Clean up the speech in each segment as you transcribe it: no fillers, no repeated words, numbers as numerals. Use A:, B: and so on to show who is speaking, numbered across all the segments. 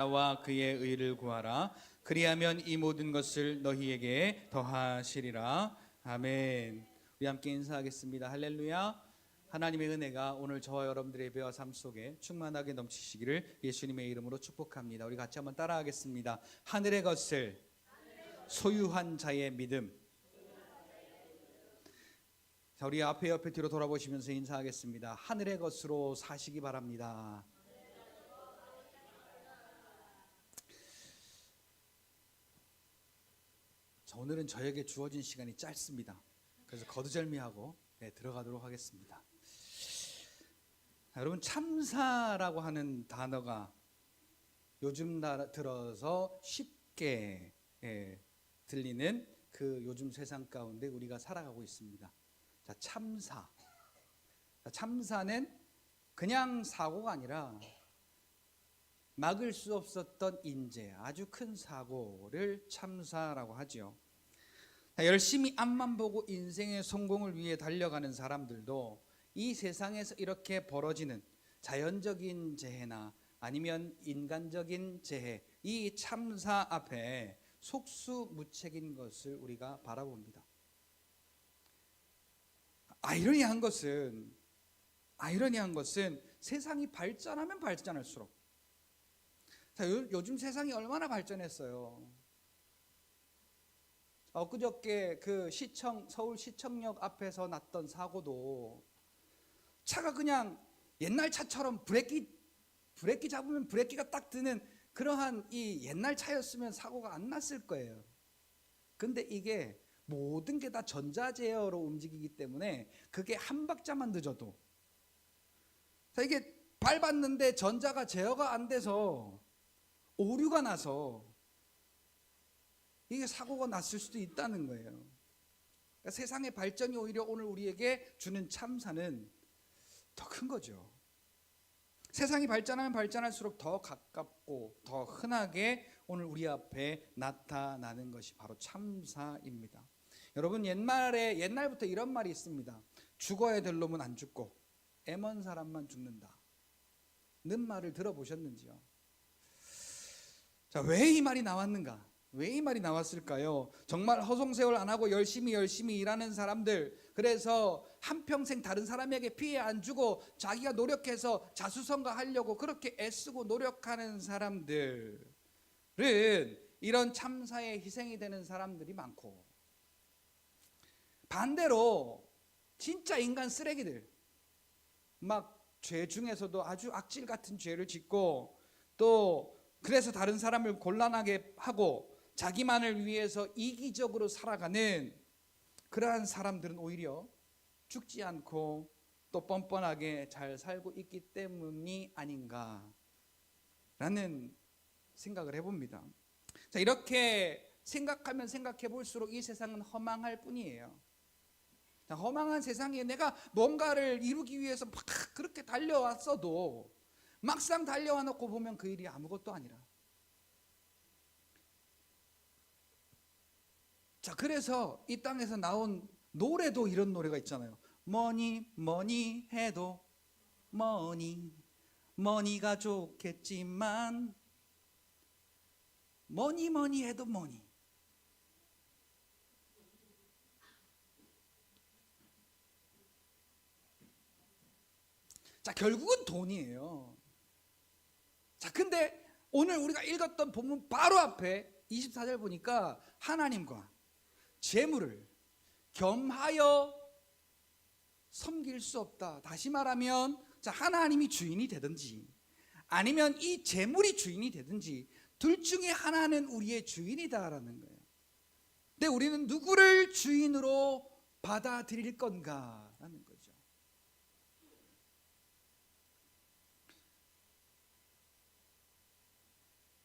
A: 나와 그의 의를 구하라. 그리하면 이 모든 것을 너희에게 더하시리라. 아멘. 우리 함께 인사하겠습니다. 할렐루야. 하나님의 은혜가 오늘 저와 여러분들의 예배와 삶 속에 충만하게 넘치시기를 예수님의 이름으로 축복합니다. 우리 같이 한번 따라하겠습니다. 하늘의 것을 소유한 자의 믿음. 자, 우리 앞에 옆에 뒤로 돌아보시면서 인사하겠습니다. 하늘의 것으로 사시기 바랍니다. 자, 오늘은 저에게 주어진 시간이 짧습니다. 그래서 거두절미하고 들어가도록 하겠습니다. 자, 여러분, 참사라고 하는 단어가 요즘 들어서 쉽게 들리는 그 요즘 세상 가운데 우리가 살아가고 있습니다. 자, 참사. 자, 참사는 그냥 사고가 아니라 막을 수 없었던 인재, 아주 큰 사고를 참사라고 하죠. 열심히 앞만 보고 인생의 성공을 위해 달려가는 사람들도 이 세상에서 이렇게 벌어지는 자연적인 재해나 아니면 인간적인 재해, 이 참사 앞에 속수무책인 것을 우리가 바라봅니다. 아이러니한 것은 세상이 발전하면 발전할수록, 자, 요즘 세상이 얼마나 발전했어요. 엊그저께 그 서울 시청역 앞에서 났던 사고도 차가 그냥 옛날 차처럼 브레이크 잡으면 브레이크가 딱 드는 그러한 이 옛날 차였으면 사고가 안 났을 거예요. 근데 이게 모든 게 다 전자제어로 움직이기 때문에 그게 한 박자만 늦어도, 자, 이게 밟았는데 전자가 제어가 안 돼서 오류가 나서 이게 사고가 났을 수도 있다는 거예요. 그러니까 세상의 발전이 오히려 오늘 우리에게 주는 참사는 더 큰 거죠. 세상이 발전하면 발전할수록 더 가깝고 더 흔하게 오늘 우리 앞에 나타나는 것이 바로 참사입니다. 여러분, 옛날부터 이런 말이 있습니다. 죽어야 될 놈은 안 죽고 애먼 사람만 죽는다 는 말을 들어보셨는지요? 자, 왜 이 말이 나왔는가? 왜 이 말이 나왔을까요? 정말 허송세월 안 하고 열심히 일하는 사람들, 그래서 한평생 다른 사람에게 피해 안 주고 자기가 노력해서 자수성가하려고 그렇게 애쓰고 노력하는 사람들은 이런 참사에 희생이 되는 사람들이 많고, 반대로 진짜 인간 쓰레기들, 막 죄 중에서도 아주 악질 같은 죄를 짓고 또 그래서 다른 사람을 곤란하게 하고 자기만을 위해서 이기적으로 살아가는 그러한 사람들은 오히려 죽지 않고 또 뻔뻔하게 잘 살고 있기 때문이 아닌가라는 생각을 해봅니다. 자, 이렇게 생각하면 생각해 볼수록 이 세상은 허망할 뿐이에요. 자, 허망한 세상에 내가 뭔가를 이루기 위해서 막 그렇게 달려왔어도 막상 달려와 놓고 보면 그 일이 아무것도 아니라. 자, 그래서 이 땅에서 나온 노래도 이런 노래가 있잖아요. 뭐니 해도 머니가 좋겠지만 뭐니 해도 머니. 자, 결국은 돈이에요. 자, 근데 오늘 우리가 읽었던 본문 바로 앞에 24절 보니까 하나님과 재물을 겸하여 섬길 수 없다. 다시 말하면, 자, 하나님이 주인이 되든지 아니면 이 재물이 주인이 되든지 둘 중에 하나는 우리의 주인이다라는 거예요. 근데 우리는 누구를 주인으로 받아들일 건가라는 거죠.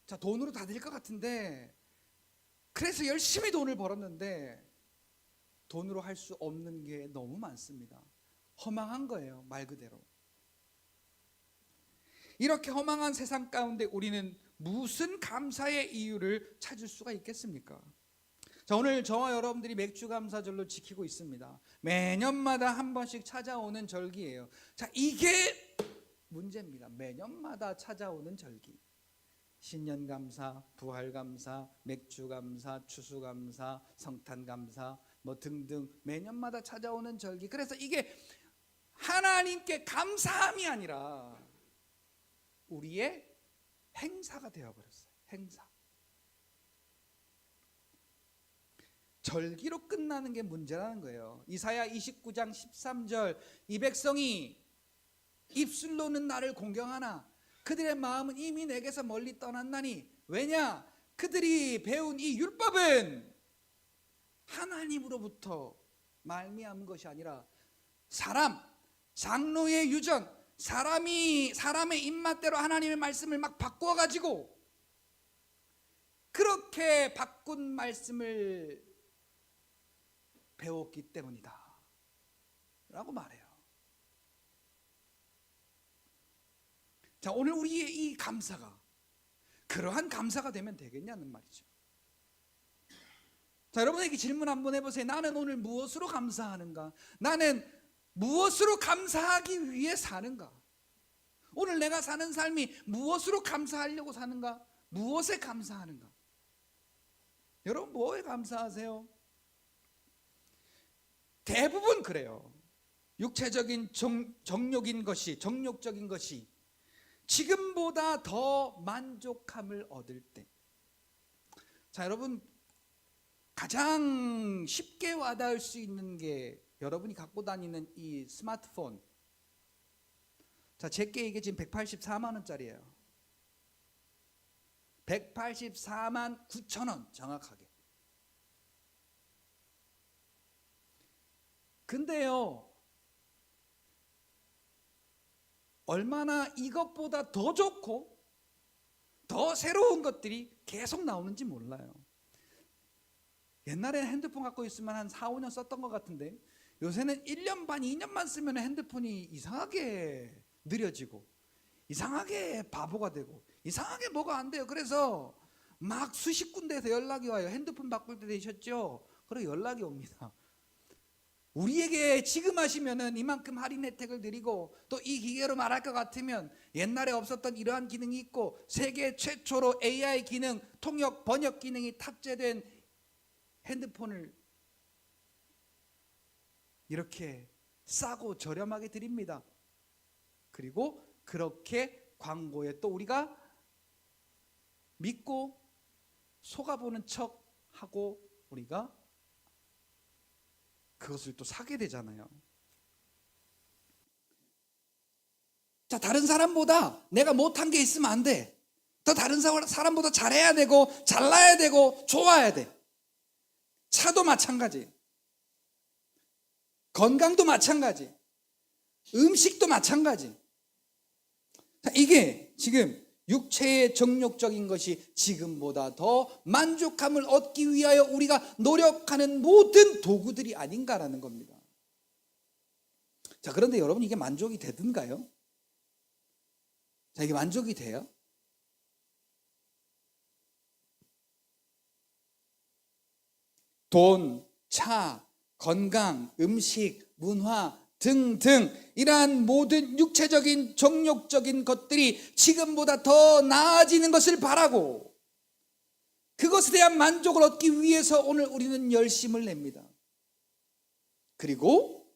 A: 자, 돈으로 다 될 것 같은데, 그래서 열심히 돈을 벌었는데 돈으로 할 수 없는 게 너무 많습니다. 허망한 거예요, 말 그대로. 이렇게 허망한 세상 가운데 우리는 무슨 감사의 이유를 찾을 수가 있겠습니까? 자, 오늘 저와 여러분들이 맥주감사절로 지키고 있습니다. 매년마다 한 번씩 찾아오는 절기예요. 자, 이게 문제입니다. 매년마다 찾아오는 절기. 신년감사, 부활감사, 맥주감사, 추수감사, 성탄감사 뭐 등등 매년마다 찾아오는 절기. 그래서 이게 하나님께 감사함이 아니라 우리의 행사가 되어버렸어요. 행사. 절기로 끝나는 게 문제라는 거예요. 이사야 29장 13절, 이 백성이 입술로는 나를 공경하나 그들의 마음은 이미 내게서 멀리 떠났나니. 왜냐? 그들이 배운 이 율법은 하나님으로부터 말미암은 것이 아니라 사람, 장로의 유전, 사람의 입맛대로 하나님의 말씀을 막 바꾸어가지고 그렇게 바꾼 말씀을 배웠기 때문이다 라고 말해요. 자, 오늘 우리의 이 감사가 그러한 감사가 되면 되겠냐는 말이죠. 자, 여러분에게 질문 한번 해보세요. 나는 오늘 무엇으로 감사하는가? 나는 무엇으로 감사하기 위해 사는가? 오늘 내가 사는 삶이 무엇으로 감사하려고 사는가? 무엇에 감사하는가? 여러분 뭐에 감사하세요? 대부분 그래요. 육체적인 정욕적인 것이 지금보다 더 만족함을 얻을 때. 자, 여러분 가장 쉽게 와닿을 수 있는 게 여러분이 갖고 다니는 이 스마트폰. 자, 제게 이게 지금 184만 원짜리예요. 184만 9천 원 정확하게. 근데요, 얼마나 이것보다 더 좋고 더 새로운 것들이 계속 나오는지 몰라요. 옛날에 핸드폰 갖고 있으면 한 4, 5년 썼던 것 같은데 요새는 1년 반, 2년만 쓰면 핸드폰이 이상하게 느려지고 이상하게 바보가 되고 이상하게 뭐가 안 돼요. 그래서 막 수십 군데에서 연락이 와요. 핸드폰 바꿀 때 되셨죠? 그리고 연락이 옵니다. 우리에게 지금 하시면은 이만큼 할인 혜택을 드리고 또 이 기계로 말할 것 같으면 옛날에 없었던 이러한 기능이 있고 세계 최초로 AI 기능, 통역, 번역 기능이 탑재된 핸드폰을 이렇게 싸고 저렴하게 드립니다. 그리고 그렇게 광고에 또 우리가 믿고 속아보는 척하고 우리가 그것을 또 사게 되잖아요. 자, 다른 사람보다 내가 못한 게 있으면 안 돼. 더 다른 사람보다 잘해야 되고 잘나야 되고 좋아야 돼. 차도 마찬가지, 건강도 마찬가지, 음식도 마찬가지. 자, 이게 지금 육체의 정욕적인 것이 지금보다 더 만족함을 얻기 위하여 우리가 노력하는 모든 도구들이 아닌가라는 겁니다. 자, 그런데 여러분 이게 만족이 되든가요? 자, 이게 만족이 돼요? 돈, 차, 건강, 음식, 문화 등등 이러한 모든 육체적인 정욕적인 것들이 지금보다 더 나아지는 것을 바라고 그것에 대한 만족을 얻기 위해서 오늘 우리는 열심을 냅니다. 그리고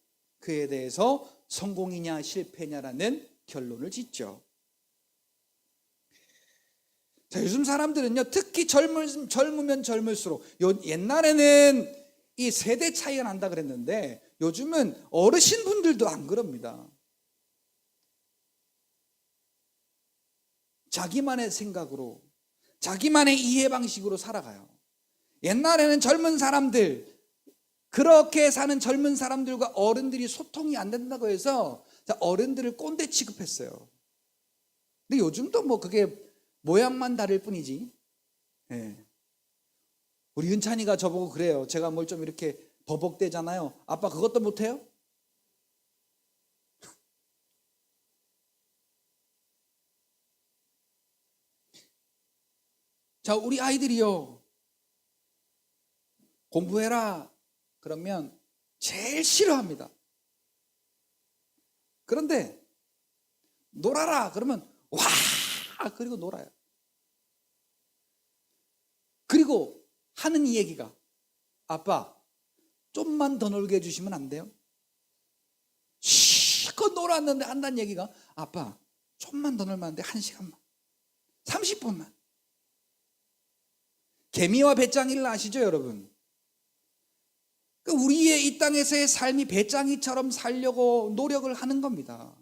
A: 그에 대해서 성공이냐 실패냐라는 결론을 짓죠. 자, 요즘 사람들은요, 특히 젊으면 젊을수록 옛날에는 이 세대 차이가 난다 그랬는데 요즘은 어르신분들도 안 그럽니다. 자기만의 생각으로 자기만의 이해 방식으로 살아가요. 옛날에는 젊은 사람들, 그렇게 사는 젊은 사람들과 어른들이 소통이 안 된다고 해서 어른들을 꼰대 취급했어요. 근데 요즘도 뭐 그게 모양만 다를 뿐이지. 예. 우리 은찬이가 저보고 그래요. 제가 뭘 좀 이렇게 버벅대잖아요. 아빠 그것도 못해요? 자, 우리 아이들이요, 공부해라 그러면 제일 싫어합니다. 그런데 놀아라 그러면 와 그리고 놀아요. 그리고 하는 이 얘기가, 아빠 좀만 더 놀게 해주시면 안 돼요? 실컷 놀았는데 한다는 얘기가, 아빠 좀만 더 놀면 안 돼? 1시간만, 30분만. 개미와 배짱이를 아시죠, 여러분? 우리의 이 땅에서의 삶이 배짱이처럼 살려고 노력을 하는 겁니다.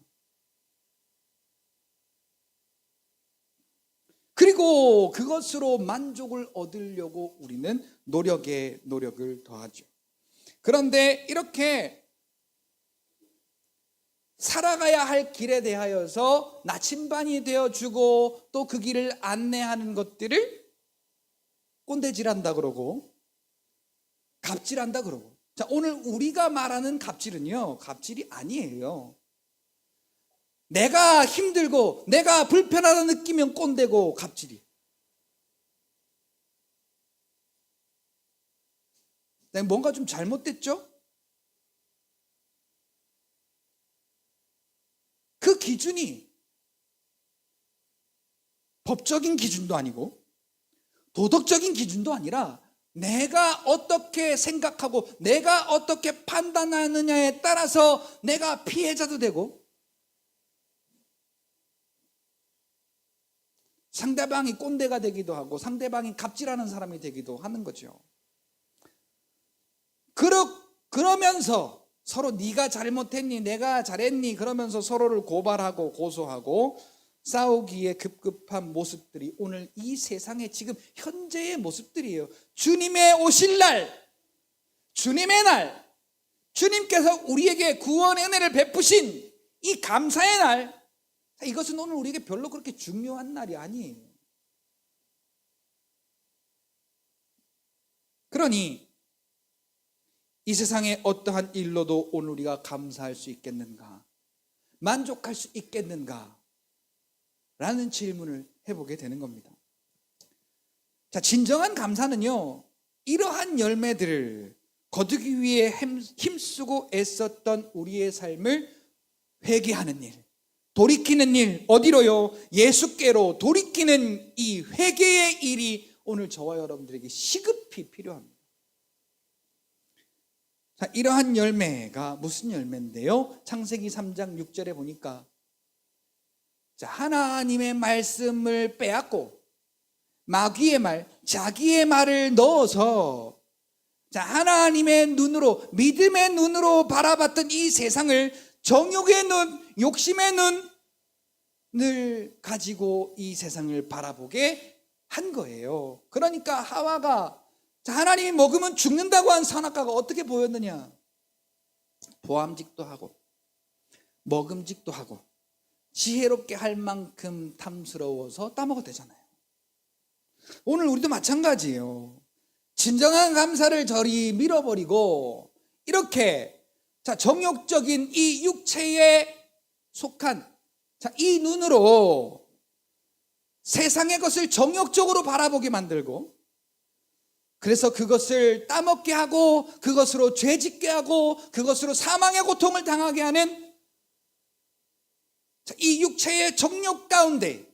A: 그리고 그것으로 만족을 얻으려고 우리는 노력에 노력을 더하죠. 그런데 이렇게 살아가야 할 길에 대하여서 나침반이 되어주고 또 그 길을 안내하는 것들을 꼰대질한다 그러고 갑질한다 그러고. 자, 오늘 우리가 말하는 갑질은요, 갑질이 아니에요. 내가 힘들고 내가 불편하다 느끼면 꼰대고 갑질이. 뭔가 좀 잘못됐죠? 그 기준이 법적인 기준도 아니고 도덕적인 기준도 아니라 내가 어떻게 생각하고 내가 어떻게 판단하느냐에 따라서 내가 피해자도 되고 상대방이 꼰대가 되기도 하고 상대방이 갑질하는 사람이 되기도 하는 거죠. 그러면서 서로 네가 잘못했니 내가 잘했니 그러면서 서로를 고발하고 고소하고 싸우기에 급급한 모습들이 오늘 이 세상의 지금 현재의 모습들이에요. 주님의 오실 날, 주님의 날, 주님께서 우리에게 구원의 은혜를 베푸신 이 감사의 날, 이것은 오늘 우리에게 별로 그렇게 중요한 날이 아니에요. 그러니 이 세상의 어떠한 일로도 오늘 우리가 감사할 수 있겠는가, 만족할 수 있겠는가 라는 질문을 해보게 되는 겁니다. 자, 진정한 감사는요, 이러한 열매들을 거두기 위해 힘쓰고 애썼던 우리의 삶을 회개하는 일, 돌이키는 일, 어디로요? 예수께로 돌이키는 이 회개의 일이 오늘 저와 여러분들에게 시급히 필요합니다. 자, 이러한 열매가 무슨 열매인데요? 창세기 3장 6절에 보니까 자, 하나님의 말씀을 빼앗고 마귀의 말, 자기의 말을 넣어서 자, 하나님의 눈으로, 믿음의 눈으로 바라봤던 이 세상을 정욕의 눈, 욕심의 눈을 가지고 이 세상을 바라보게 한 거예요. 그러니까 하와가 자, 하나님이 먹으면 죽는다고 한 선악과가 어떻게 보였느냐? 보암직도 하고 먹음직도 하고 지혜롭게 할 만큼 탐스러워서 따먹었대잖아요. 오늘 우리도 마찬가지예요. 진정한 감사를 저리 밀어버리고 이렇게 자, 정욕적인 이 육체에 속한 자, 이 눈으로 세상의 것을 정욕적으로 바라보게 만들고 그래서 그것을 따먹게 하고 그것으로 죄짓게 하고 그것으로 사망의 고통을 당하게 하는 이 육체의 정욕 가운데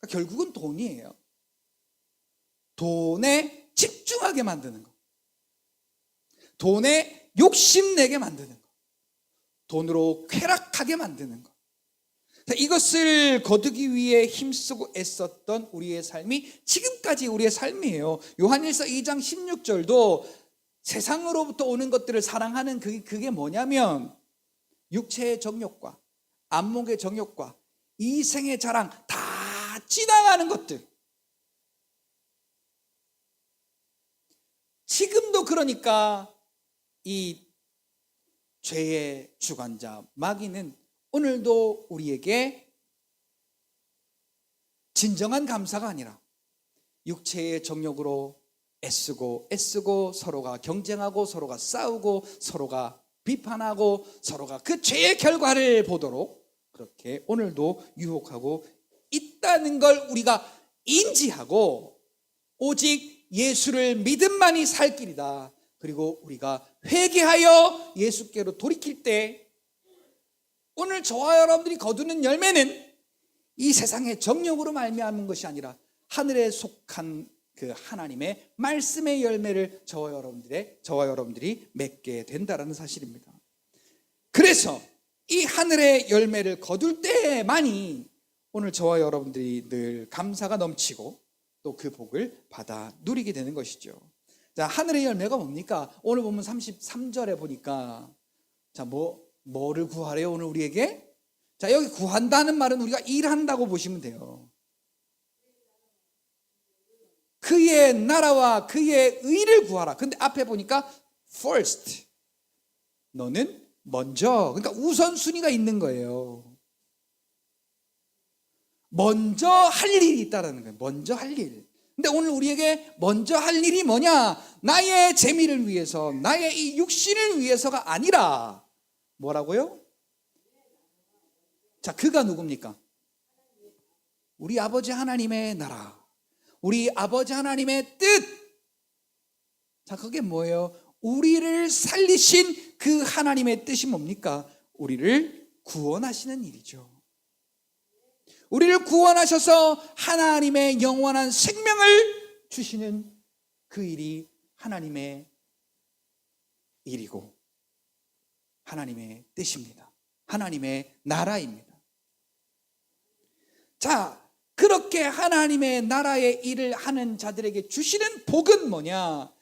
A: 결국은 돈이에요. 돈에 집중하게 만드는 거, 돈에 욕심내게 만드는 거, 돈으로 쾌락하게 만드는 거. 이것을 거두기 위해 힘쓰고 애썼던 우리의 삶이 지금까지 우리의 삶이에요. 요한일서 2장 16절도 세상으로부터 오는 것들을 사랑하는 그게 뭐냐면 육체의 정욕과 안목의 정욕과 이생의 자랑 다 지나가는 것들. 지금도 그러니까 이 죄의 주관자 마귀는 오늘도 우리에게 진정한 감사가 아니라 육체의 정욕으로 애쓰고 서로가 경쟁하고 서로가 싸우고 서로가 비판하고 서로가 그 죄의 결과를 보도록 그렇게 오늘도 유혹하고 있다는 걸 우리가 인지하고 오직 예수를 믿음만이 살 길이다. 그리고 우리가 회개하여 예수께로 돌이킬 때 오늘 저와 여러분들이 거두는 열매는 이 세상의 정욕으로 말미암은 것이 아니라 하늘에 속한 그 하나님의 말씀의 열매를 저와 여러분들이 맺게 된다라는 사실입니다. 그래서 이 하늘의 열매를 거둘 때만이 오늘 저와 여러분들이 늘 감사가 넘치고 또 그 복을 받아 누리게 되는 것이죠. 자, 하늘의 열매가 뭡니까? 오늘 보면 33절에 보니까 자, 뭐를 구하래요? 오늘 우리에게? 자, 여기 구한다는 말은 우리가 일한다고 보시면 돼요. 그의 나라와 그의 의를 구하라. 근데 앞에 보니까 first, 너는 먼저, 그러니까 우선순위가 있는 거예요. 먼저 할 일이 있다는 거예요. 먼저 할 일. 근데 오늘 우리에게 먼저 할 일이 뭐냐? 나의 재미를 위해서, 나의 이 육신을 위해서가 아니라 뭐라고요? 자, 그가 누굽니까? 우리 아버지 하나님의 나라, 우리 아버지 하나님의 뜻. 자, 그게 뭐예요? 우리를 살리신 그 하나님의 뜻이 뭡니까? 우리를 구원하시는 일이죠. 우리를 구원하셔서 하나님의 영원한 생명을 주시는 그 일이 하나님의 일이고 하나님의 뜻입니다. 하나님의 나라입니다. 자, 그렇게 하나님의 나라의 일을 하는 자들에게 주시는 복은 뭐냐?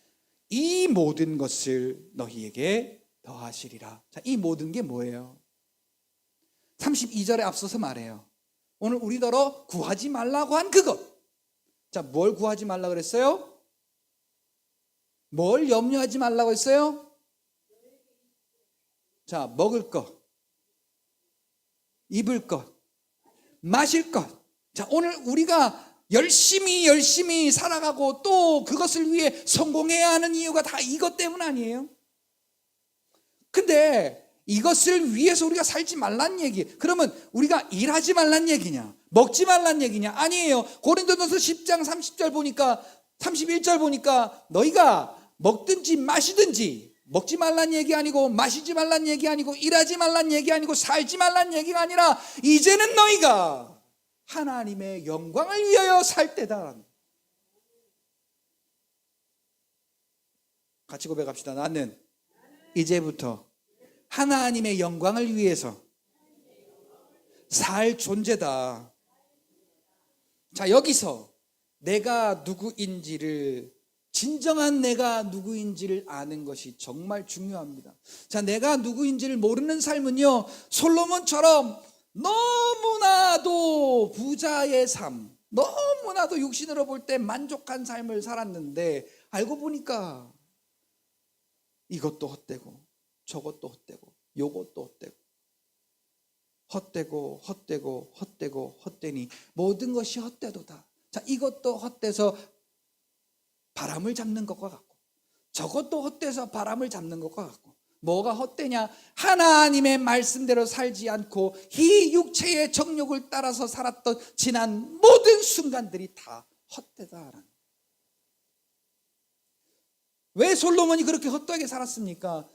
A: 이 모든 것을 너희에게 더하시리라. 자, 이 모든 게 뭐예요? 32절에 앞서서 말해요. 오늘 우리더러 구하지 말라고 한 그것. 자, 뭘 구하지 말라고 그랬어요? 뭘 염려하지 말라고 했어요? 자, 먹을 것, 입을 것, 마실 것. 자, 오늘 우리가 열심히 살아가고 또 그것을 위해 성공해야 하는 이유가 다 이것 때문 아니에요? 근데 이것을 위해서 우리가 살지 말란 얘기. 그러면 우리가 일하지 말란 얘기냐? 먹지 말란 얘기냐? 아니에요. 고린도전서 10장 30절 보니까 31절 보니까 너희가 먹든지 마시든지, 먹지 말란 얘기 아니고 마시지 말란 얘기 아니고 일하지 말란 얘기 아니고 살지 말란 얘기가 아니라 이제는 너희가 하나님의 영광을 위하여 살 때다. 같이 고백합시다. 나는 이제부터 하나님의 영광을 위해서 살 존재다. 자, 여기서 내가 누구인지를, 진정한 내가 누구인지를 아는 것이 정말 중요합니다. 자, 내가 누구인지를 모르는 삶은요, 솔로몬처럼 너무나도 부자의 삶, 너무나도 육신으로 볼 때 만족한 삶을 살았는데 알고 보니까 이것도 헛되고 저것도 헛되고 요것도 헛되고 헛되니 모든 것이 헛되도다. 자, 이것도 헛돼서 바람을 잡는 것과 같고 저것도 헛돼서 바람을 잡는 것과 같고, 뭐가 헛되냐? 하나님의 말씀대로 살지 않고 이 육체의 정욕을 따라서 살았던 지난 모든 순간들이 다 헛되다라는. 왜 솔로몬이 그렇게 헛되게 살았습니까?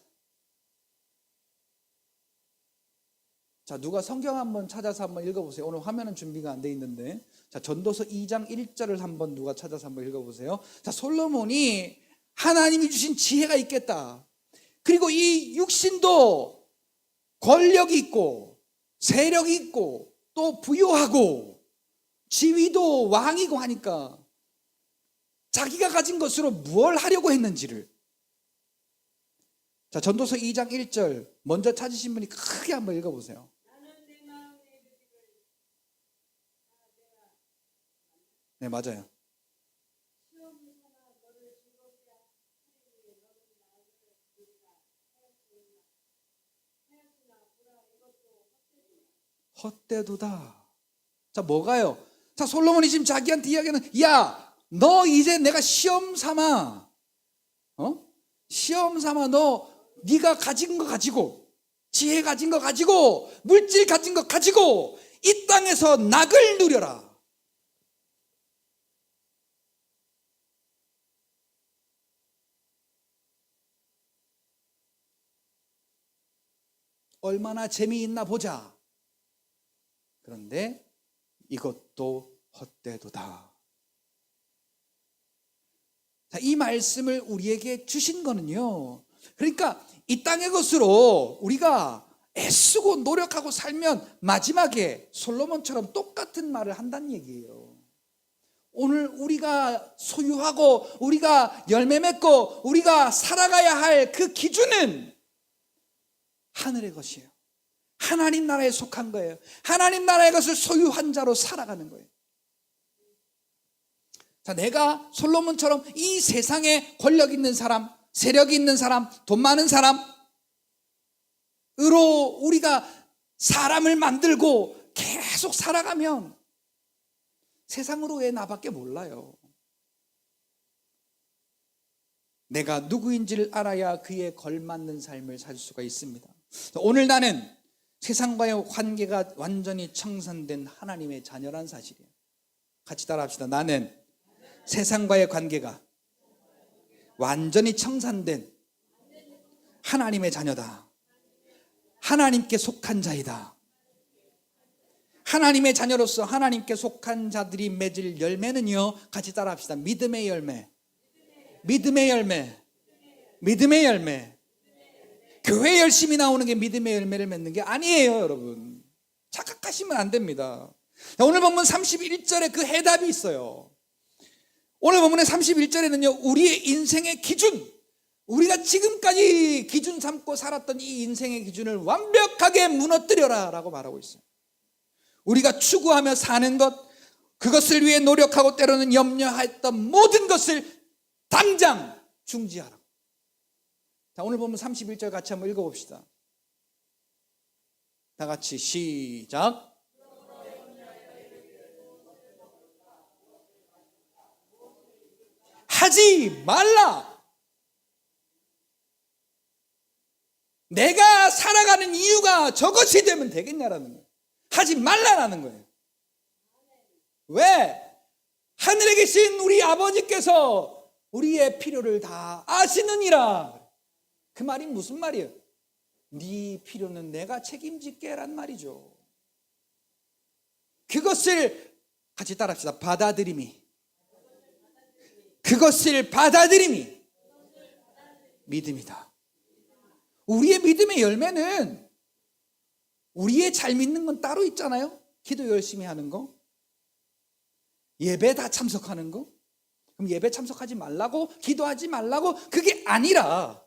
A: 자, 누가 성경 한번 찾아서 한번 읽어보세요. 오늘 화면은 준비가 안 돼 있는데, 자, 전도서 2장 1절을 한번 누가 찾아서 한번 읽어보세요. 자, 솔로몬이 하나님이 주신 지혜가 있겠다. 그리고 이 육신도 권력이 있고 세력이 있고 또 부유하고 지위도 왕이고 하니까 자기가 가진 것으로 무엇을 하려고 했는지를. 자, 전도서 2장 1절 먼저 찾으신 분이 크게 한번 읽어보세요. 네, 맞아요. 헛되도다. 자, 뭐가요? 자, 솔로몬이 지금 자기한테 이야기하는, 야, 너 이제 내가 시험 삼아, 시험 삼아 너 네가 가진 거 가지고, 지혜 가진 거 가지고, 물질 가진 거 가지고 이 땅에서 낙을 누려라. 얼마나 재미있나 보자. 그런데 이것도 헛되도다. 자, 이 말씀을 우리에게 주신 거는요, 그러니까 이 땅의 것으로 우리가 애쓰고 노력하고 살면 마지막에 솔로몬처럼 똑같은 말을 한다는 얘기예요. 오늘 우리가 소유하고 우리가 열매 맺고 우리가 살아가야 할 그 기준은 하늘의 것이에요. 하나님 나라에 속한 거예요. 하나님 나라의 것을 소유한 자로 살아가는 거예요. 자, 내가 솔로몬처럼 이 세상에 권력 있는 사람, 세력 있는 사람, 돈 많은 사람으로 우리가 사람을 만들고 계속 살아가면 세상으로 왜 나밖에 몰라요. 내가 누구인지를 알아야 그에 걸맞는 삶을 살 수가 있습니다. 오늘 나는 세상과의 관계가 완전히 청산된 하나님의 자녀란 사실이에요. 같이 따라합시다. 나는 세상과의 관계가 완전히 청산된 하나님의 자녀다. 하나님께 속한 자이다. 하나님의 자녀로서 하나님께 속한 자들이 맺을 열매는요, 같이 따라합시다. 믿음의 열매. 믿음의 열매. 믿음의 열매. 교회 열심히 나오는 게 믿음의 열매를 맺는 게 아니에요, 여러분. 착각하시면 안 됩니다. 오늘 본문 31절에 그 해답이 있어요. 오늘 본문의 31절에는요, 우리의 인생의 기준, 우리가 지금까지 기준 삼고 살았던 이 인생의 기준을 완벽하게 무너뜨려라 라고 말하고 있어요. 우리가 추구하며 사는 것, 그것을 위해 노력하고 때로는 염려했던 모든 것을 당장 중지하라. 자, 오늘 보면 31절 같이 한번 읽어봅시다. 다 같이 시작. 하지 말라. 내가 살아가는 이유가 저것이 되면 되겠냐라는 거예요. 하지 말라라는 거예요. 왜? 하늘에 계신 우리 아버지께서 우리의 필요를 다 아시느니라. 그 말이 무슨 말이에요? 네 필요는 내가 책임질게란 말이죠. 그것을 같이 따라합시다. 받아들임이. 그것을 받아들임이 믿음이다. 우리의 믿음의 열매는 우리의 잘 믿는 건 따로 있잖아요. 기도 열심히 하는 거, 예배 다 참석하는 거. 그럼 예배 참석하지 말라고, 기도하지 말라고, 그게 아니라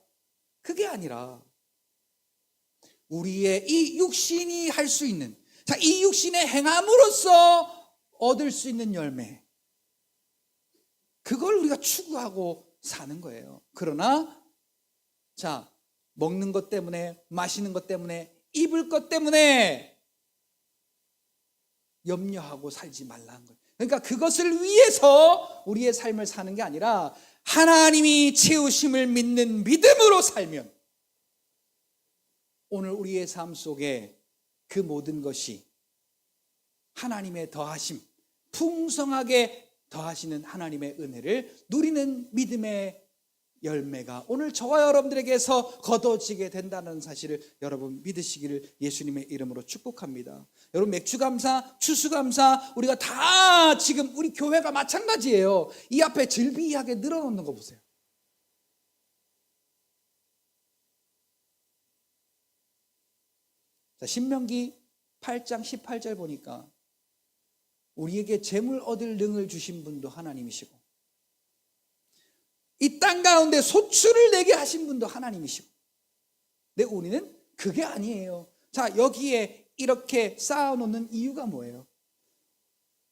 A: 우리의 이 육신이 할 수 있는, 자, 이 육신의 행함으로써 얻을 수 있는 열매, 그걸 우리가 추구하고 사는 거예요. 그러나 자, 먹는 것 때문에, 마시는 것 때문에, 입을 것 때문에 염려하고 살지 말라는 거예요. 그러니까 그것을 위해서 우리의 삶을 사는 게 아니라 하나님이 채우심을 믿는 믿음으로 살면 오늘 우리의 삶 속에 그 모든 것이 하나님의 더하심, 풍성하게 더하시는 하나님의 은혜를 누리는 믿음의 열매가 오늘 저와 여러분들에게서 거둬지게 된다는 사실을 여러분 믿으시기를 예수님의 이름으로 축복합니다. 여러분, 맥주감사, 추수감사, 우리가 다 지금 우리 교회가 마찬가지예요. 이 앞에 즐비하게 늘어놓는 거 보세요. 자, 신명기 8장 18절 보니까 우리에게 재물 얻을 능을 주신 분도 하나님이시고 이 땅 가운데 소출을 내게 하신 분도 하나님이시고, 근데 우리는 그게 아니에요. 자, 여기에 이렇게 쌓아놓는 이유가 뭐예요?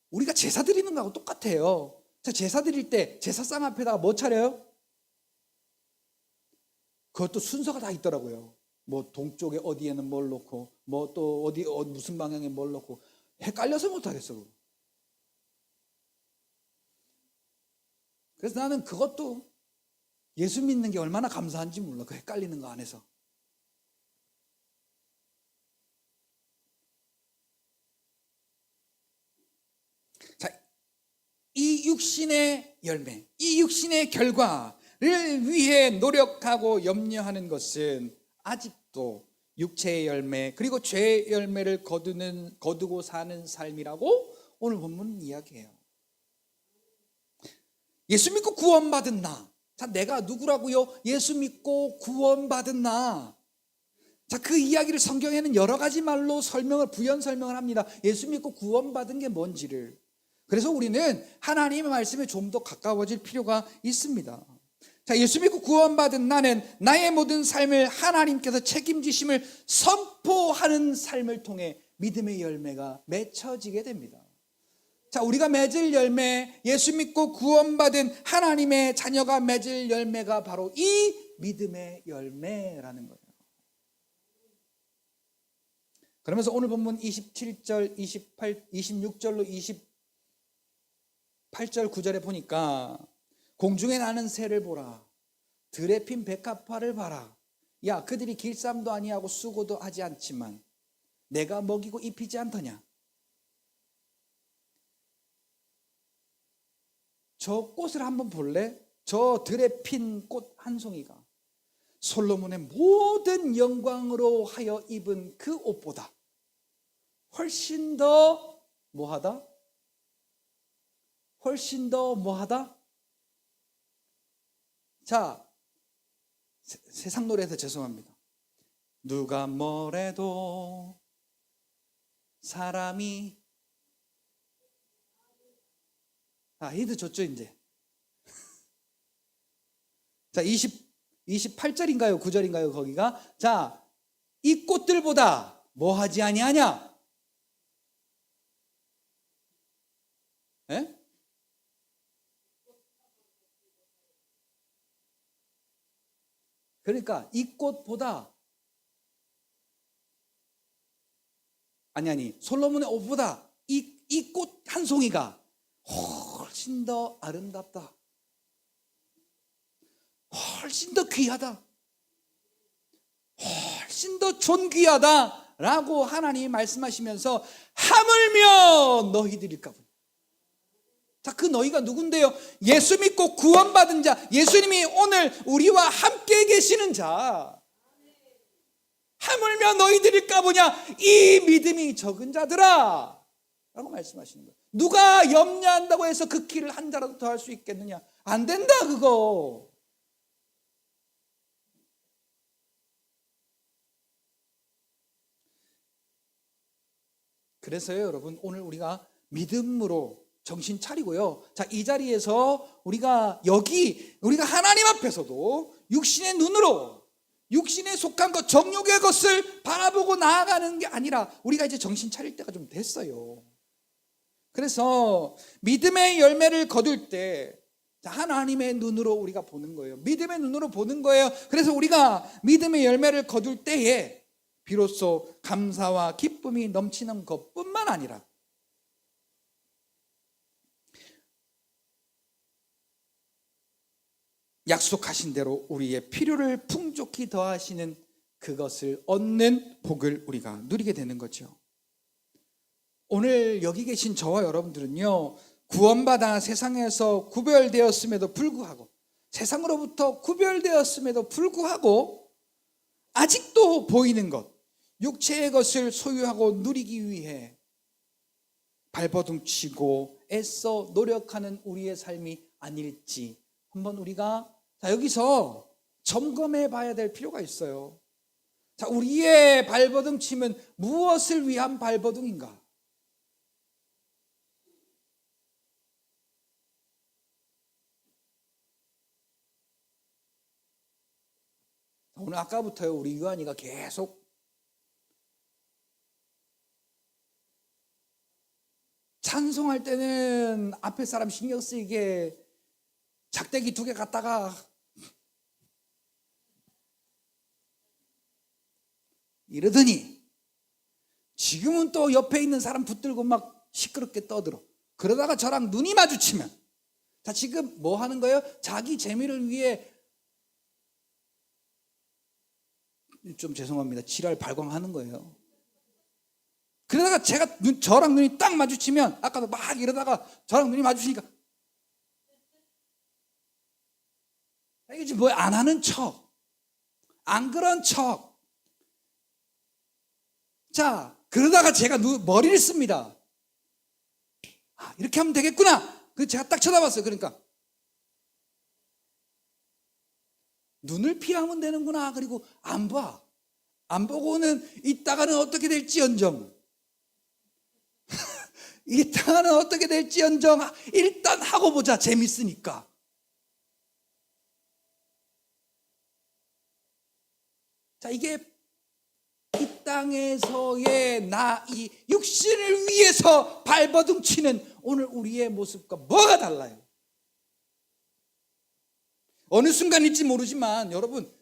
A: 우리가 제사 드리는 거하고 똑같아요. 자, 제사 드릴 때 제사상 앞에다가 뭐 차려요? 그것도 순서가 다 있더라고요. 뭐 동쪽에 어디에는 뭘 놓고, 뭐 또 어디 무슨 방향에 뭘 놓고, 헷갈려서 못하겠어. 그래서 나는 그것도 예수 믿는 게 얼마나 감사한지 몰라. 그 헷갈리는 거 안에서. 자, 이 육신의 열매, 이 육신의 결과를 위해 노력하고 염려하는 것은 아직도 육체의 열매, 그리고 죄의 열매를 거두고 사는 삶이라고 오늘 본문은 이야기해요. 예수 믿고 구원받은 나. 자, 내가 누구라고요? 예수 믿고 구원받은 나. 자, 그 이야기를 성경에는 여러 가지 말로 부연 설명을 합니다. 예수 믿고 구원받은 게 뭔지를. 그래서 우리는 하나님의 말씀에 좀 더 가까워질 필요가 있습니다. 자, 예수 믿고 구원받은 나는 나의 모든 삶을 하나님께서 책임지심을 선포하는 삶을 통해 믿음의 열매가 맺혀지게 됩니다. 자, 우리가 맺을 열매, 예수 믿고 구원받은 하나님의 자녀가 맺을 열매가 바로 이 믿음의 열매라는 거예요. 그러면서 오늘 본문 27절, 26절로 28절, 9절에 보니까 공중에 나는 새를 보라. 들에 핀 백합화를 봐라. 야, 그들이 길쌈도 아니하고 수고도 하지 않지만 내가 먹이고 입히지 않더냐. 저 꽃을 한번 볼래? 저 들에 핀 꽃 한 송이가 솔로몬의 모든 영광으로 하여 입은 그 옷보다 훨씬 더 뭐하다? 훨씬 더 뭐하다? 자, 세상 노래에서 죄송합니다. 누가 뭐래도 사람이 히드 줬죠 이제. 자, 28절인가요? 9절인가요? 거기가. 자, 이 꽃들보다 뭐 하지 아니하냐? 예? 그러니까 이 꽃보다 아니 솔로몬의 옷보다 이 꽃 한 송이가 훨씬 더 아름답다. 훨씬 더 귀하다. 훨씬 더 존귀하다라고 하나님이 말씀하시면서 하물며 너희들일까 보니. 자, 그 너희가 누군데요? 예수 믿고 구원받은 자, 예수님이 오늘 우리와 함께 계시는 자. 하물며 너희들일까 보냐? 이 믿음이 적은 자들아 라고 말씀하시는 거예요. 누가 염려한다고 해서 그 길을 한 자라도 더 할 수 있겠느냐? 안 된다 그거. 그래서요 여러분, 오늘 우리가 믿음으로 정신 차리고요. 자, 이 자리에서 우리가 하나님 앞에서도 육신의 눈으로 육신에 속한 것, 정욕의 것을 바라보고 나아가는 게 아니라 우리가 이제 정신 차릴 때가 좀 됐어요. 그래서 믿음의 열매를 거둘 때 하나님의 눈으로 우리가 보는 거예요. 믿음의 눈으로 보는 거예요. 그래서 우리가 믿음의 열매를 거둘 때에 비로소 감사와 기쁨이 넘치는 것뿐만 아니라 약속하신 대로 우리의 필요를 풍족히 더하시는 그것을 얻는 복을 우리가 누리게 되는 거죠. 오늘 여기 계신 저와 여러분들은요, 구원받아 세상에서 구별되었음에도 불구하고, 세상으로부터 구별되었음에도 불구하고 아직도 보이는 것, 육체의 것을 소유하고 누리기 위해 발버둥치고 애써 노력하는 우리의 삶이 아닐지 한번 우리가 여기서 점검해 봐야 될 필요가 있어요. 자, 우리의 발버둥침은 무엇을 위한 발버둥인가? 오늘 아까부터요, 우리 유한이가 계속 찬송할 때는 앞에 사람 신경 쓰이게 작대기 2개 갖다가 이러더니 지금은 또 옆에 있는 사람 붙들고 막 시끄럽게 떠들어. 그러다가 저랑 눈이 마주치면, 자, 지금 뭐 하는 거예요? 자기 재미를 위해, 좀 죄송합니다, 지랄 발광하는 거예요. 그러다가 저랑 눈이 딱 마주치면, 아까도 막 이러다가 저랑 눈이 마주치니까 이게 뭐 안 하는 척, 안 그런 척. 자, 그러다가 제가 머리를 씁니다. 이렇게 하면 되겠구나. 그래서 제가 딱 쳐다봤어요. 그러니까 눈을 피하면 되는구나. 그리고 안 봐. 안 보고는 있다가는 어떻게 될지언정 있다가는 어떻게 될지언정 일단 하고 보자. 재밌으니까. 자, 이게 이 땅에서의 이 육신을 위해서 발버둥 치는 오늘 우리의 모습과 뭐가 달라요? 어느 순간일지 모르지만 여러분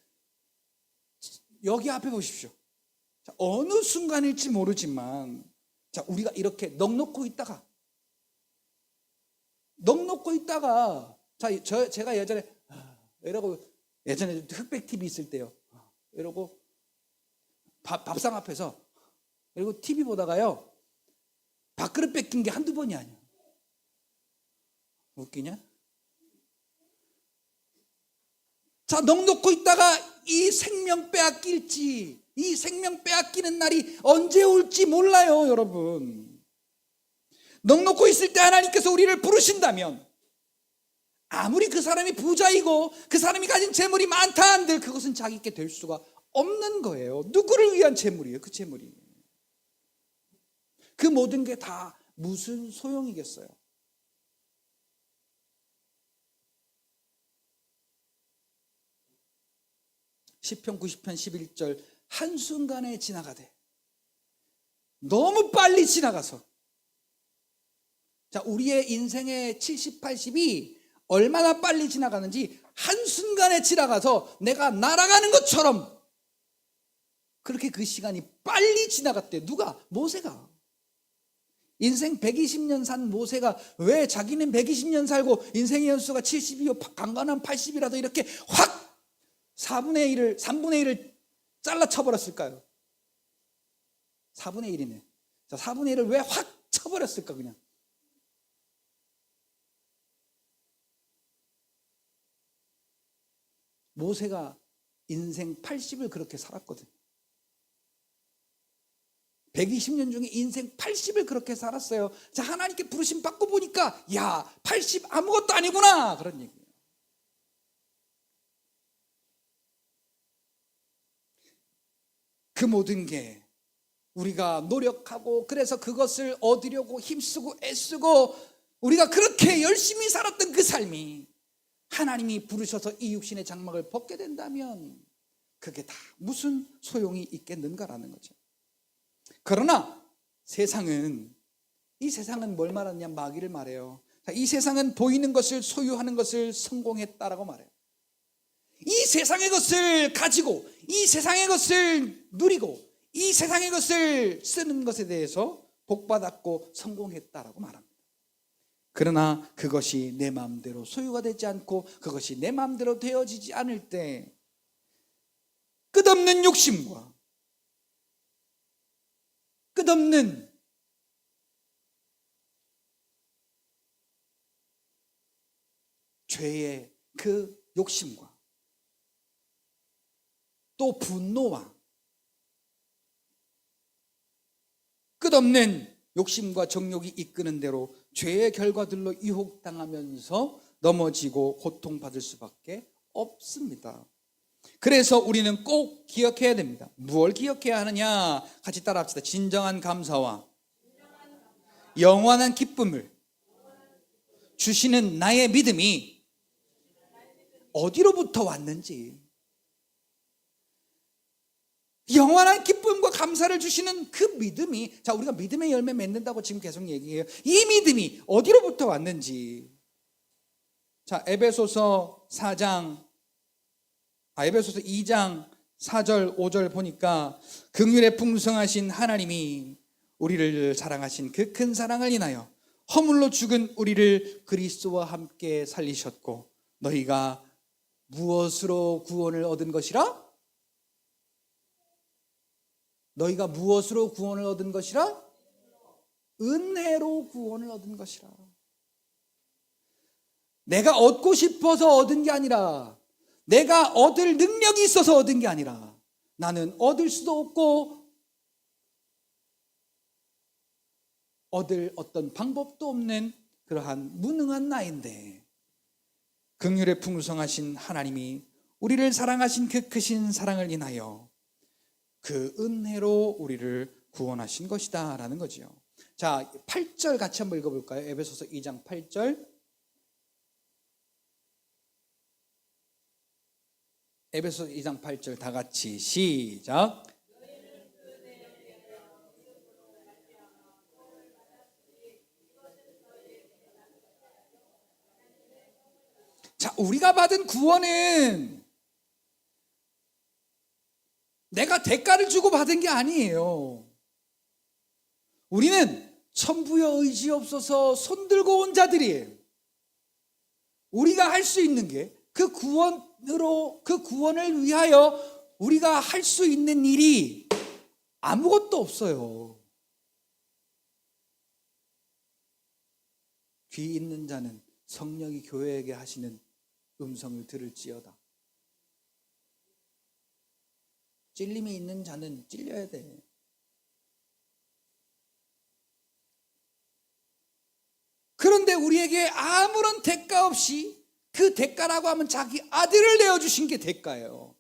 A: 여기 앞에 보십시오. 자, 어느 순간일지 모르지만 자, 우리가 이렇게 넋놓고 있다가 자, 제가 예전에 이러고 예전에 흑백 TV 있을 때요. 이러고 밥상 앞에서 그리고 TV 보다가요. 밥그릇 뺏긴 게 한두 번이 아니야. 웃기냐? 자, 넋놓고 있다가 이 생명 빼앗길지, 이 생명 빼앗기는 날이 언제 올지 몰라요, 여러분. 넋놓고 있을 때 하나님께서 우리를 부르신다면 아무리 그 사람이 부자이고 그 사람이 가진 재물이 많다 한들 그것은 자기께 될 수가 없는 거예요. 누구를 위한 재물이에요? 그 재물이. 그 모든 게 다 무슨 소용이겠어요? 시편 90편 11절 한순간에 지나가되 너무 빨리 지나가서 자, 우리의 인생의 70, 80이 얼마나 빨리 지나가는지 한순간에 지나가서 내가 날아가는 것처럼 그렇게 그 시간이 빨리 지나갔대. 누가? 모세가. 인생 120년 산 모세가 왜 자기는 120년 살고 인생의 연수가 70이요 강건한 80이라도 이렇게 확 3분의 1을 잘라 쳐버렸을까요? 4분의 1이네. 자, 4분의 1을 왜 확 쳐버렸을까 그냥? 모세가 인생 80을 그렇게 살았거든. 120년 중에 인생 80을 그렇게 살았어요. 자, 하나님께 부르심 받고 보니까 야, 80 아무것도 아니구나 그런 얘기예요. 그 모든 게 우리가 노력하고 그래서 그것을 얻으려고 힘쓰고 애쓰고 우리가 그렇게 열심히 살았던 그 삶이 하나님이 부르셔서 이 육신의 장막을 벗게 된다면 그게 다 무슨 소용이 있겠는가라는 거죠. 그러나 이 세상은 뭘 말하느냐? 마귀를 말해요. 자, 이 세상은 보이는 것을 소유하는 것을 성공했다라고 말해요. 이 세상의 것을 가지고 이 세상의 것을 누리고 이 세상의 것을 쓰는 것에 대해서 복받았고 성공했다라고 말합니다. 그러나 그것이 내 마음대로 소유가 되지 않고 그것이 내 마음대로 되어지지 않을 때 끝없는 욕심과 끝없는 죄의 그 욕심과 또 분노와 끝없는 욕심과 정욕이 이끄는 대로 죄의 결과들로 유혹당하면서 넘어지고 고통받을 수밖에 없습니다. 그래서 우리는 꼭 기억해야 됩니다. 무엇을 기억해야 하느냐? 같이 따라합시다. 진정한 감사와 영원한 기쁨을 주시는 나의 믿음이 어디로부터 왔는지, 영원한 기쁨과 감사를 주시는 그 믿음이, 자, 우리가 믿음의 열매 맺는다고 지금 계속 얘기해요. 이 믿음이 어디로부터 왔는지. 자, 에베소서 2장 4절 5절 보니까 긍휼에 풍성하신 하나님이 우리를 사랑하신 그 큰 사랑을 인하여 허물로 죽은 우리를 그리스도와 함께 살리셨고 너희가 무엇으로 구원을 얻은 것이라? 너희가 무엇으로 구원을 얻은 것이라? 은혜로 구원을 얻은 것이라. 내가 얻고 싶어서 얻은 게 아니라, 내가 얻을 능력이 있어서 얻은 게 아니라, 나는 얻을 수도 없고 얻을 어떤 방법도 없는 그러한 무능한 나인데 긍휼에 풍성하신 하나님이 우리를 사랑하신 그 크신 사랑을 인하여 그 은혜로 우리를 구원하신 것이다 라는 거지요. 자, 8절 같이 한번 읽어볼까요? 에베소서 2장 8절. 에베소서 2장 8절 다 같이 시작. 자, 우리가 받은 구원은 내가 대가를 주고 받은 게 아니에요. 우리는 천부여 의지 없어서 손들고 온 자들이에요. 우리가 할 수 있는 게 그 구원을 위하여 우리가 할 수 있는 일이 아무것도 없어요. 귀 있는 자는 성령이 교회에게 하시는 음성을 들을지어다. 찔림이 있는 자는 찔려야 돼. 그런데 우리에게 아무런 대가 없이, 그 대가라고 하면 자기 아들을 내어주신 게 대가예요.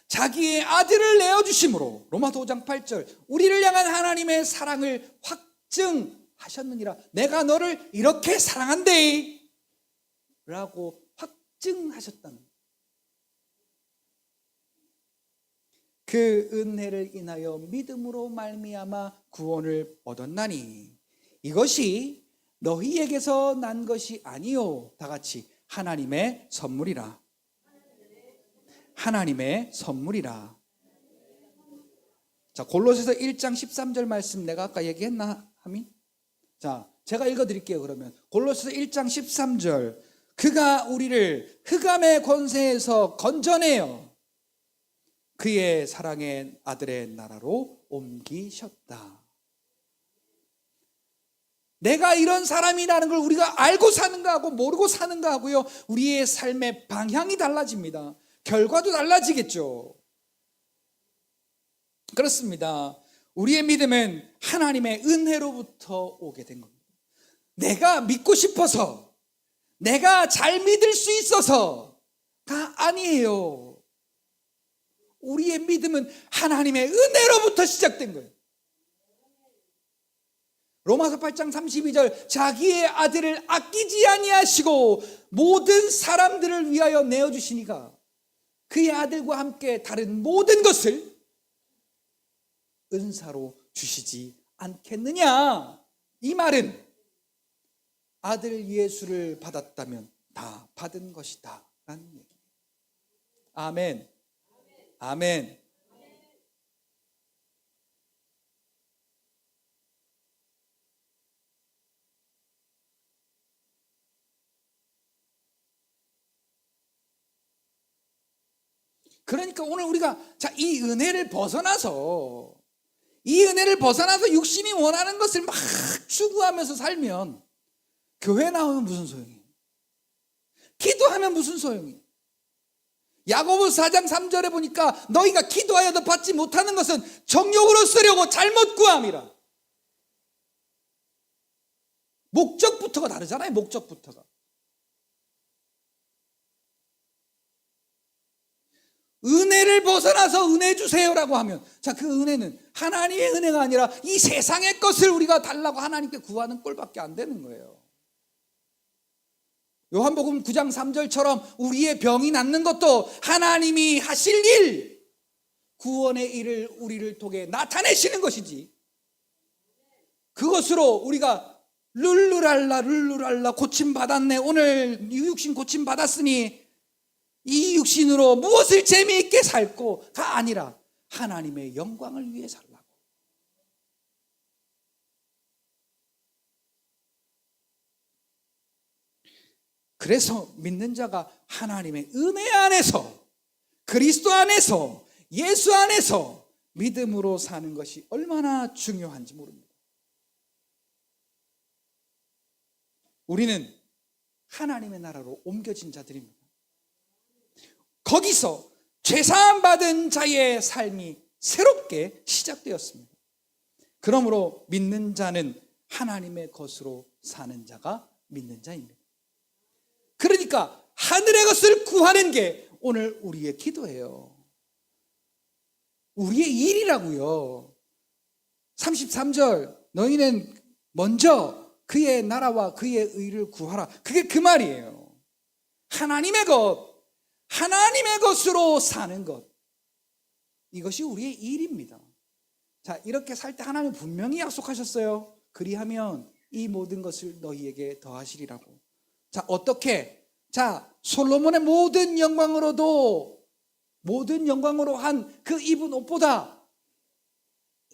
A: 자기의 아들을 내어주심으로 로마서 5장 8절 우리를 향한 하나님의 사랑을 확증하셨느니라. 내가 너를 이렇게 사랑한대 라고 확증하셨다는, 그 은혜를 인하여 믿음으로 말미암아 구원을 얻었나니 이것이 너희에게서 난 것이 아니요, 다 같이 하나님의 선물이라. 하나님의 선물이라. 자, 골로새서 1장 13절 말씀 내가 아까 얘기했나 하미? 자, 제가 읽어드릴게요. 그러면 골로새서 1장 13절 그가 우리를 흑암의 권세에서 건져내어 그의 사랑의 아들의 나라로 옮기셨다. 내가 이런 사람이라는 걸 우리가 알고 사는가 하고 모르고 사는가 하고요, 우리의 삶의 방향이 달라집니다. 결과도 달라지겠죠. 그렇습니다. 우리의 믿음은 하나님의 은혜로부터 오게 된 겁니다. 내가 믿고 싶어서, 내가 잘 믿을 수 있어서가 아니에요. 우리의 믿음은 하나님의 은혜로부터 시작된 거예요. 로마서 8장 32절 자기의 아들을 아끼지 아니하시고 모든 사람들을 위하여 내어주시니가 그의 아들과 함께 다른 모든 것을 은사로 주시지 않겠느냐. 이 말은 아들 예수를 받았다면 다 받은 것이다 라는 얘기예요. 아멘. 아멘. 그러니까 오늘 우리가 이 은혜를 벗어나서 육신이 원하는 것을 막 추구하면서 살면 교회 나오면 무슨 소용이에요? 기도하면 무슨 소용이에요? 야고보서 4장 3절에 보니까 너희가 기도하여도 받지 못하는 것은 정욕으로 쓰려고 잘못 구함이라. 목적부터가 다르잖아요. 목적부터가. 은혜를 벗어나서 은혜 주세요라고 하면, 자, 그 은혜는 하나님의 은혜가 아니라 이 세상의 것을 우리가 달라고 하나님께 구하는 꼴밖에 안 되는 거예요. 요한복음 9장 3절처럼 우리의 병이 낫는 것도 하나님이 하실 일, 구원의 일을 우리를 통해 나타내시는 것이지, 그것으로 우리가 룰루랄라 고침받았네, 오늘 이 육신 고침받았으니 이 육신으로 무엇을 재미있게 살고가 아니라 하나님의 영광을 위해 살라고. 그래서 믿는 자가 하나님의 은혜 안에서, 그리스도 안에서, 예수 안에서 믿음으로 사는 것이 얼마나 중요한지 모릅니다. 우리는 하나님의 나라로 옮겨진 자들입니다. 거기서 죄사함 받은 자의 삶이 새롭게 시작되었습니다. 그러므로 믿는 자는 하나님의 것으로 사는 자가 믿는 자입니다. 그러니까 하늘의 것을 구하는 게 오늘 우리의 기도예요. 우리의 일이라고요. 33절 너희는 먼저 그의 나라와 그의 의를 구하라. 그게 그 말이에요. 하나님의 것으로 사는 것. 이것이 우리의 일입니다. 자, 이렇게 살 때 하나님은 분명히 약속하셨어요. 그리하면 이 모든 것을 너희에게 더하시리라고. 자, 어떻게? 자, 솔로몬의 모든 영광으로 한 그 입은 옷보다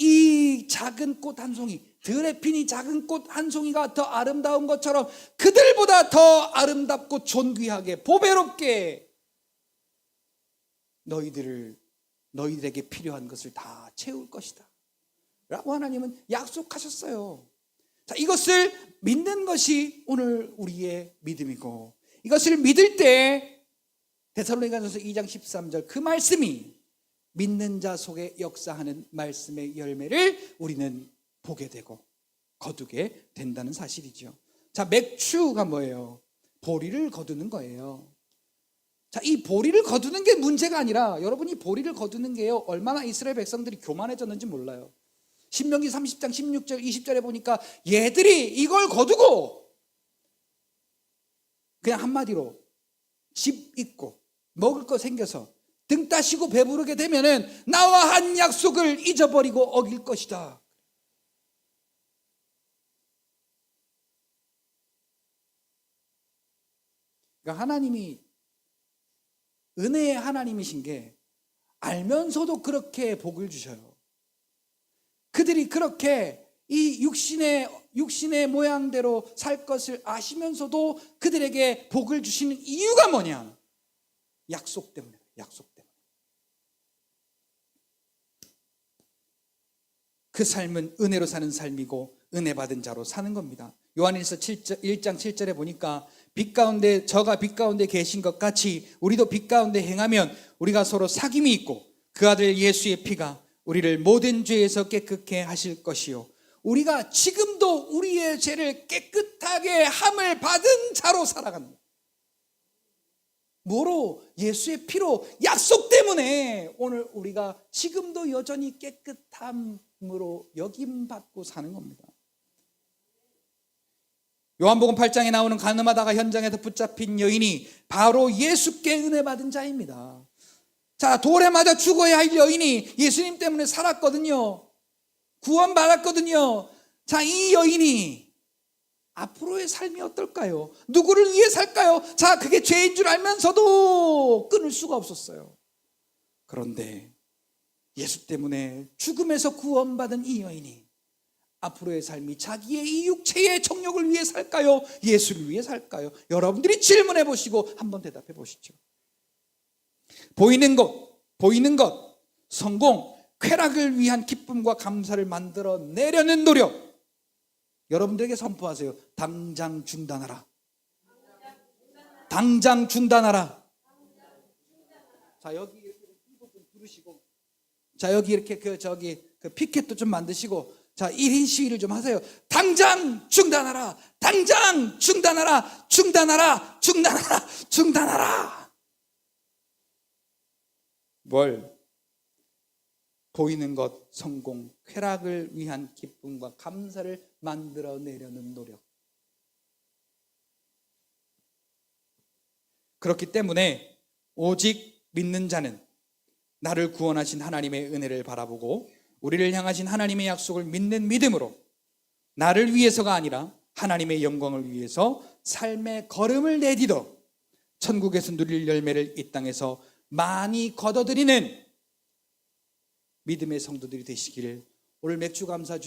A: 이 작은 꽃 한 송이, 들에 핀 이 작은 꽃 한 송이가 더 아름다운 것처럼 그들보다 더 아름답고 존귀하게 보배롭게 너희들에게 필요한 것을 다 채울 것이다 라고 하나님은 약속하셨어요. 자, 이것을 믿는 것이 오늘 우리의 믿음이고, 이것을 믿을 때 데살로니가전서 2장 13절 그 말씀이 믿는 자 속에 역사하는 말씀의 열매를 우리는 보게 되고 거두게 된다는 사실이죠. 자, 맥추가 뭐예요? 보리를 거두는 거예요. 자, 이 보리를 거두는 게 문제가 아니라 여러분이 보리를 거두는 게요, 얼마나 이스라엘 백성들이 교만해졌는지 몰라요. 신명기 30장 16절 20절에 보니까 얘들이 이걸 거두고 그냥 한마디로 집 있고 먹을 거 생겨서 등 따시고 배부르게 되면은 나와 한 약속을 잊어버리고 어길 것이다. 그러니까 하나님이 은혜의 하나님이신 게 알면서도 그렇게 복을 주셔요. 그들이 그렇게 이 육신의 모양대로 살 것을 아시면서도 그들에게 복을 주시는 이유가 뭐냐? 약속 때문에. 그 삶은 은혜로 사는 삶이고 은혜 받은 자로 사는 겁니다. 요한일서 1장 7절에 보니까 저가 빛 가운데 계신 것 같이 우리도 빛 가운데 행하면 우리가 서로 사귐이 있고 그 아들 예수의 피가 우리를 모든 죄에서 깨끗게 하실 것이요, 우리가 지금도 우리의 죄를 깨끗하게 함을 받은 자로 살아가는 거예요. 뭐로? 예수의 피로, 약속 때문에 오늘 우리가 지금도 여전히 깨끗함으로 여김받고 사는 겁니다. 요한복음 8장에 나오는 가늠하다가 현장에서 붙잡힌 여인이 바로 예수께 은혜 받은 자입니다. 자, 돌에 맞아 죽어야 할 여인이 예수님 때문에 살았거든요. 구원받았거든요. 자, 이 여인이 앞으로의 삶이 어떨까요? 누구를 위해 살까요? 자, 그게 죄인 줄 알면서도 끊을 수가 없었어요. 그런데 예수 때문에 죽음에서 구원받은 이 여인이 앞으로의 삶이 자기의 이 육체의 정욕을 위해 살까요? 예수를 위해 살까요? 여러분들이 질문해 보시고 한번 대답해 보시죠. 보이는 것, 성공, 쾌락을 위한 기쁨과 감사를 만들어내려는 노력, 여러분들에게 선포하세요. 당장 중단하라. 당장 중단하라. 자, 여기 이렇게 이 부분 부르시고, 자, 여기 이렇게 그 피켓도 좀 만드시고, 자, 1인 시위를 좀 하세요. 당장 중단하라. 당장 중단하라. 중단하라. 중단하라. 중단하라. 뭘? 보이는 것, 성공, 쾌락을 위한 기쁨과 감사를 만들어내려는 노력. 그렇기 때문에 오직 믿는 자는 나를 구원하신 하나님의 은혜를 바라보고 우리를 향하신 하나님의 약속을 믿는 믿음으로 나를 위해서가 아니라 하나님의 영광을 위해서 삶의 걸음을 내디뎌 천국에서 누릴 열매를 이 땅에서 많이 거둬들이는 믿음의 성도들이 되시기를 오늘 맥주 감사